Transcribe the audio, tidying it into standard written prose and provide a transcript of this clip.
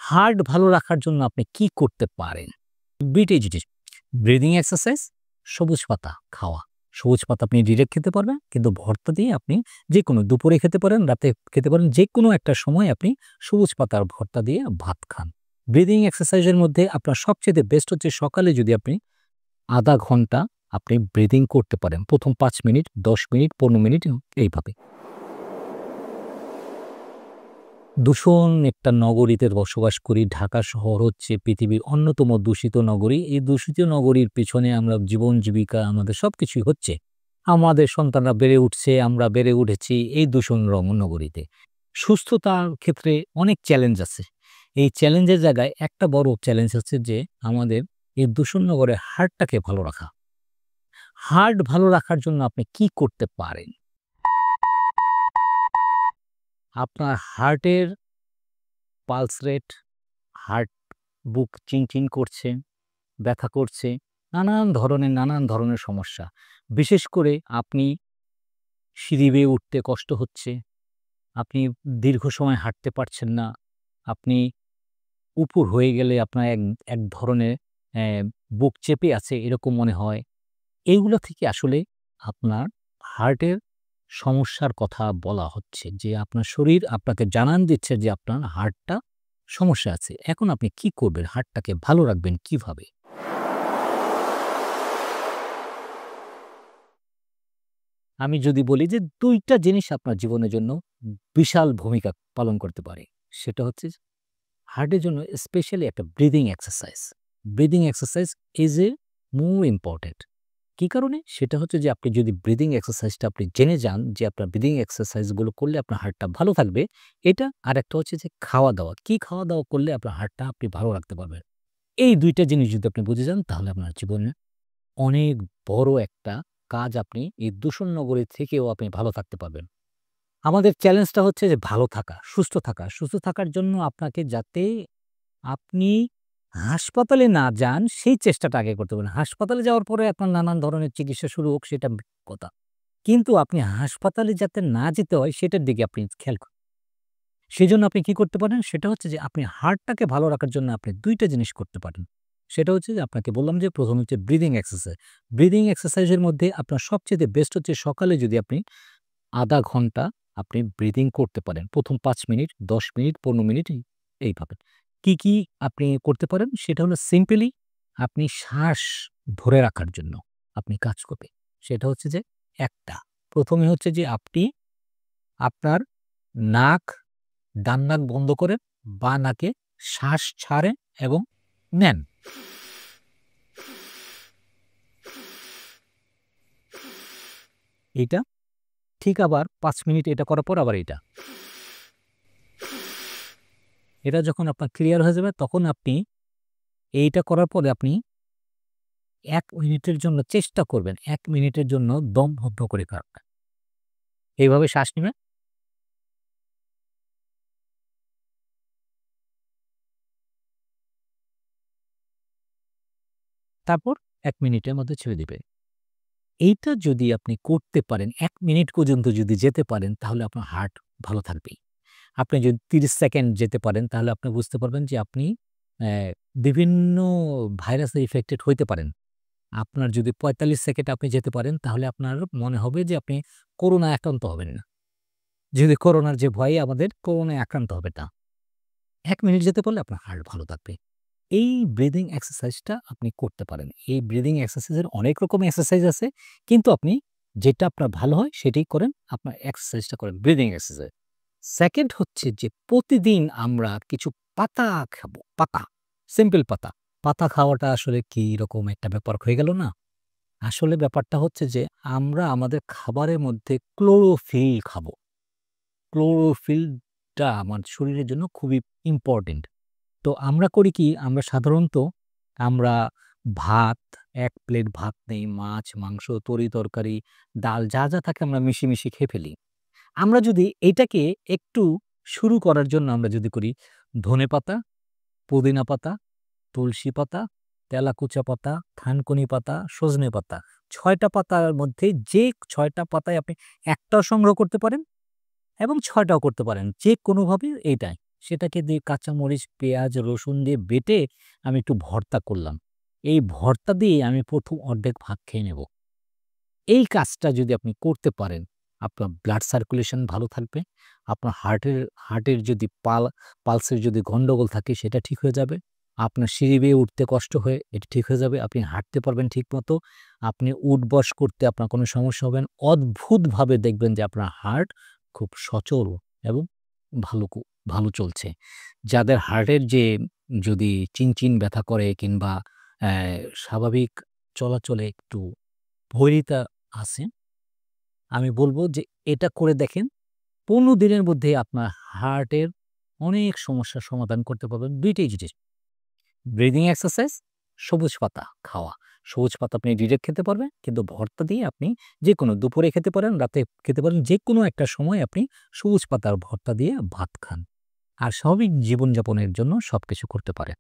Heart ভালো রাখার জন্য আপনি কি করতে পারেন? দুইটাই জিনিস। ব্রিদিং এক্সারসাইজ, সবুজ পাতা খাওয়া। সবুজ পাতা আপনি ডিরেক্ট খেতে পারবেন, কিন্তু ভর্তা দিয়ে আপনি যেকোনো দুপুরে খেতে পারেন, রাতে খেতে পারেন, যেকোনো একটা সময় আপনি সবুজ পাতার ভর্তা দিয়ে ভাত খান। ব্রিদিং এক্সারসাইজের মধ্যে আপনার সবচাইতে বেস্ট হচ্ছে সকালে যদি আপনি ০.৫ ঘন্টা আপনি ব্রিদিং করতে পারেন। ১ম ৫ মিনিট, ১০ মিনিট, ১৫ মিনিট এইভাবে। দূষণ একটা নগরীতে বসবাস করি। ঢাকা শহর হচ্ছে পৃথিবীর অন্যতম দূষিত নগরী। এই দূষিত নগরীর পিছনে আমরা জীবন জীবিকা আমাদের সবকিছুই হচ্ছে। আমাদের সন্তানরা বেড়ে উঠছে, আমরা বেড়ে উঠেছি এই দূষণ নগরীতে। সুস্থতার ক্ষেত্রে অনেক চ্যালেঞ্জ আছে। এই চ্যালেঞ্জের জায়গায় একটা বড় চ্যালেঞ্জ হচ্ছে যে আমাদের এই দূষণ নগরে হার্টটাকে ভালো রাখা। হার্ট ভালো রাখার জন্য আপনি কি করতে পারেন? আপনার হার্টের পালস রেট, হার্ট বুক চিনচিন করছে, ব্যথা করছে, নানান ধরনের সমস্যা। বিশেষ করে আপনি সিঁড়ি বেয়ে উঠতে কষ্ট হচ্ছে, আপনি দীর্ঘ সময় হাঁটতে পারছেন না, আপনি উপুড় হয়ে গেলে আপনার এক এক ধরনের বুক চেপে আছে এরকম মনে হয়। এইগুলো থেকে আসলে আপনার হার্টের সমস্যার কথা বলা হচ্ছে যে আপনার শরীর আপনাকে জানান দিচ্ছে যে আপনার হার্টটা সমস্যা আছে। এখন আপনি কি করবেন? হার্টটাকে ভালো রাখবেন কিভাবে? আমি যদি বলি যে ২ টা জিনিস আপনার জীবনের জন্য বিশাল ভূমিকা পালন করতে পারে। সেটা হচ্ছে যে হার্টের জন্য স্পেশালি একটা breathing exercise. Breathing exercise is a more important. কি কারণে? সেটা হচ্ছে যে আপনি যদি ব্রিদিং এক্সারসাইজটা আপনি জেনে যান যে আপনার ব্রিদিং এক্সারসাইজগুলো করলে আপনার হার্টটা ভালো থাকবে। এটা। আরেকটা হচ্ছে যে খাওয়া-দাওয়া। কি খাওয়া-দাওয়া করলে আপনার হার্টটা আপনি ভালো রাখতে পারবেন। এই ২ টা জিনিস যদি আপনি বুঝে যান তাহলে আপনার জীবনে অনেক বড় একটা কাজ আপনি এই দূষণ নগরী থেকেও আপনি ভালো থাকতে পারবেন। আমাদের চ্যালেঞ্জটা হচ্ছে যে ভালো থাকা, সুস্থ থাকা। সুস্থ থাকার জন্য আপনাকে যাতে আপনি হাসপাতালে না যান সেই চেষ্টাটা আগে করতে হবে। হাসপাতালে যাওয়ার পরে আপনার নানান ধরনের চিকিৎসা শুরু হোক সেটা কথা। কিন্তু আপনি হাসপাতালে যাতে না যেতে হয় সেটার দিকে আপনি খেয়াল করুন। সেজন্য আপনি কি করতে পারেন? সেটা হচ্ছে যে আপনি হার্টটাকে ভালো রাখার জন্য আপনি ২ টা জিনিস করতে পারেন। সেটা হচ্ছে যে আপনাকে বললাম যে ১ম হচ্ছে ব্রিথিং এক্সারসাইজ। ব্রিথিং এক্সারসাইজ এর মধ্যে আপনার সবচাইতে বেস্ট হচ্ছে সকালে যদি আপনি ০.৫ ঘন্টা আপনি ব্রিথিং করতে পারেন। ১ম ৫ মিনিট, ১০ মিনিট, ১৫ মিনিট এইভাবে। কি আপনি করতে পারেন? সেটা হলো সিম্পলি আপনি শ্বাস ধরে রাখার জন্য আপনি কাজ করবেন। সেটা হচ্ছে যে ১ টা ১ম এ হচ্ছে যে আপনি আপনার নাক ডান নাক বন্ধ করেন, বাঁ নাকে শ্বাস ছাড়েন এবং নেন। এইটা ঠিক আবার ৫ মিনিট এটা করার পর আবার এইটা। এটা যখন আপনার ক্লিয়ার হয়ে যাবে তখন আপনি এইটা করার পরে আপনি ১ মিনিটের জন্য চেষ্টা করবেন ১ মিনিটের জন্য দম বন্ধ করে রাখবেন। এইভাবে শ্বাস নিবেন। তারপর ১ মিনিটের মধ্যে ছেড়ে দিবেন। এইটা যদি আপনি করতে পারেন, ১ মিনিট পর্যন্ত যদি যেতে পারেন তাহলে আপনার হার্ট ভালো থাকবেই। আপনি যদি ৩০ সেকেন্ড যেতে পারেন তাহলে আপনি বুঝতে পারবেন যে আপনি অ্যা বিভিন্ন ভাইরাসে ইফেক্টেড হইতে পারেন। আপনার যদি ৪৫ সেকেন্ড আপনি যেতে পারেন তাহলে আপনার মনে হবে যে আপনি করোনায় আক্রান্ত হবেন না। যদি করোনার যে ভয়ে আমাদের করোনায় আক্রান্ত হবেন না। ১ মিনিট যেতে পারলে আপনার হার্ট ভালো থাকবে। এই ব্রিথিং এক্সারসাইজটা আপনি করতে পারেন। এই ব্রিথিং এক্সারসাইজের অনেক রকম এক্সারসাইজ আছে। কিন্তু আপনি যেটা আপনার ভালো হয় সেটাই করেন। আপনার এক্সারসাইজটা করেন ব্রিথিং এক্সারসাইজ। 2nd হচ্ছে যে প্রতিদিন আমরা কিছু পাতা খাবো। পাতা, সিম্পল পাতা। পাতা খাওয়াটা আসলে কি রকম একটা ব্যাপার হয়ে গেল না? আসলে ব্যাপারটা হচ্ছে যে আমরা আমাদের খাবারের মধ্যে ক্লোরোফিল খাবো। ক্লোরোফিলটা আমার শরীরের জন্য খুবই ইম্পোর্টেন্ট। তো আমরা করি কি? আমরা সাধারণত আমরা ভাত, ১ প্লেট ভাত নেই, মাছ, মাংস, তরি-তরকারি, ডাল যা থাকে আমরা মিশিয়ে খেয়ে ফেলি। আমরা যদি এটাকে একটু শুরু করার জন্য আমরা যদি করি ধনেপাতা, পুদিনা পাতা, তুলসী পাতা, তেলাকুচা পাতা, থানকুনি পাতা, সজনে পাতা। ৬ টা পাতার মধ্যে যে ৬ টা পাতায় আপনি ১ টাও সংগ্রহ করতে পারেন এবং ৬ টাও করতে পারেন। যেকোনোভাবে এইটাই। সেটাকে দিয়ে কাঁচামরিচ, পেঁয়াজ, রসুন দিয়ে বেটে আমি একটু ভর্তা করলাম। এই ভর্তা দিয়ে আমি ১ম অর্ধেক ভাত খেয়ে নেব। এই কাজটা যদি আপনি করতে পারেন, আপনার ব্লাড সার্কুলেশন ভালো থাকবে। আপনার হার্টের যদি পালসের যদি গন্ডগোল থাকে সেটা ঠিক হয়ে যাবে। আপনার সিঁড়ি বেয়ে উঠতে কষ্ট হয়, এটা ঠিক হয়ে যাবে। আপনি হাঁটতে পারবেন ঠিকমতো। আপনি উঠ-বস করতে আপনার কোনো সমস্যা হবে না। অদ্ভুতভাবে দেখবেন যে আপনার হার্ট খুব সচল এবং ভালো কু ভালো চলছে। যাদের হার্টের যে যদি চিনচিন ব্যথা করে কিংবা অ্যা স্বাভাবিক চলাচলে একটু বৈরিতা আছে, আমি বলব যে এটা করে দেখেন। ১৫ দিনের মধ্যেই আপনার হার্টের অনেক সমস্যার সমাধান করতে পারবেন। ২ টাই জিনিস, ব্রিথিং এক্সারসাইজ, সবুজ পাতা খাওয়া। সবুজ পাতা আপনি ডিরেক্ট খেতে পারবেন, কিন্তু ভর্তা দিয়ে আপনি যেকোনো দুপুরে খেতে পারেন, রাতে খেতে পারেন, যেকোনো একটা সময় আপনি সবুজ পাতার ভর্তা দিয়ে ভাত খান। আর স্বাভাবিক জীবনযাপনের জন্য সবকিছু করতে পারেন।